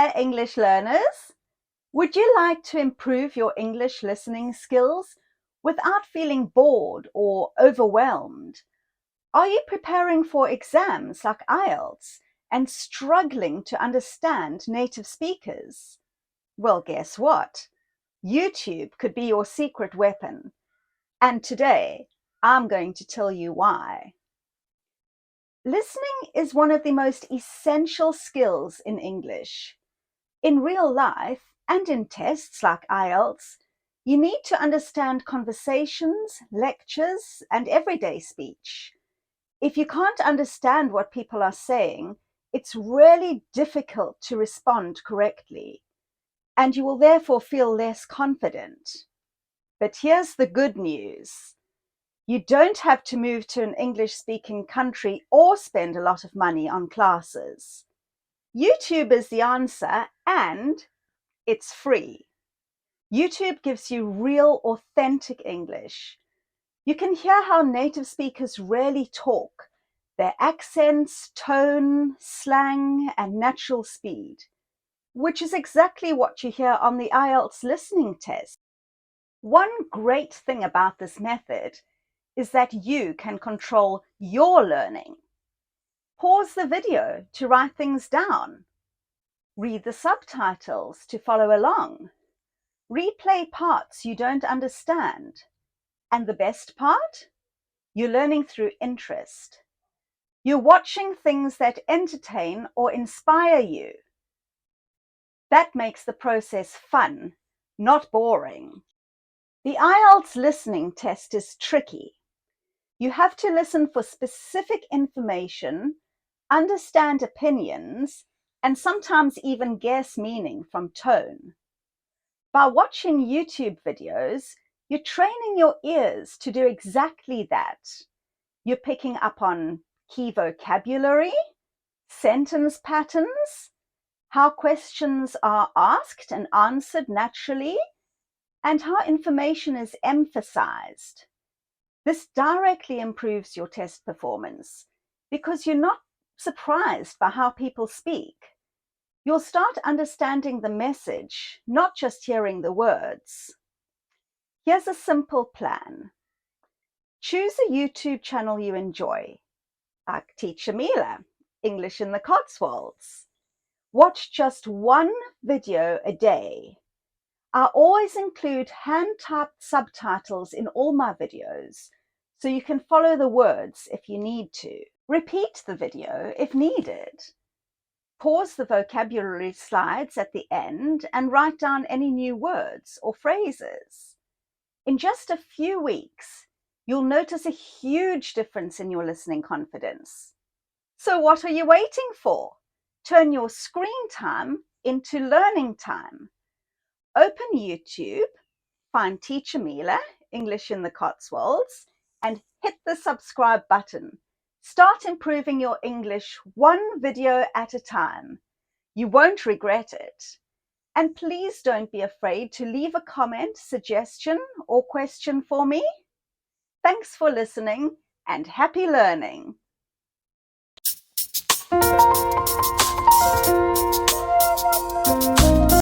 there, English learners! Would you like to improve your English listening skills without feeling bored or overwhelmed? Are you preparing for exams like IELTS and struggling to understand native speakers? Well, guess what? YouTube could be your secret weapon. And today, I'm going to tell you why. Listening is one of the most essential skills in English. In real life and in tests like IELTS, you need to understand conversations, lectures, and everyday speech. If you can't understand what people are saying, it's really difficult to respond correctly, and you will therefore feel less confident. But here's the good news. You don't have to move to an English-speaking country or spend a lot of money on classes. YouTube is the answer, and it's free. YouTube gives you real, authentic English. You can hear how native speakers really talk, their accents, tone, slang, and natural speed, which is exactly what you hear on the IELTS listening test. One great thing about this method is that you can control your learning. Pause the video to write things down. Read the subtitles to follow along. Replay parts you don't understand. And the best part? You're learning through interest. You're watching things that entertain or inspire you. That makes the process fun, not boring. The IELTS listening test is tricky. You have to listen for specific information, understand opinions, and sometimes even guess meaning from tone. By watching YouTube videos, you're training your ears to do exactly that. You're picking up on key vocabulary, sentence patterns, how questions are asked and answered naturally, and how information is emphasized. This directly improves your test performance because you're not surprised by how people speak. You'll start understanding the message, not just hearing the words. Here's a simple plan. Choose a YouTube channel you enjoy, like Teacher Mila, English in the Cotswolds. Watch just one video a day. I always include hand-typed subtitles in all my videos, so you can follow the words if you need to. Repeat the video if needed. Pause the vocabulary slides at the end and write down any new words or phrases. In just a few weeks, you'll notice a huge difference in your listening confidence. So what are you waiting for? Turn your screen time into learning time. Open YouTube, find Teacher Mila, English in the Cotswolds, and hit the subscribe button. Start improving your English one video at a time. You won't regret it. And please don't be afraid to leave a comment, suggestion, or question for me. Thanks for listening and happy learning.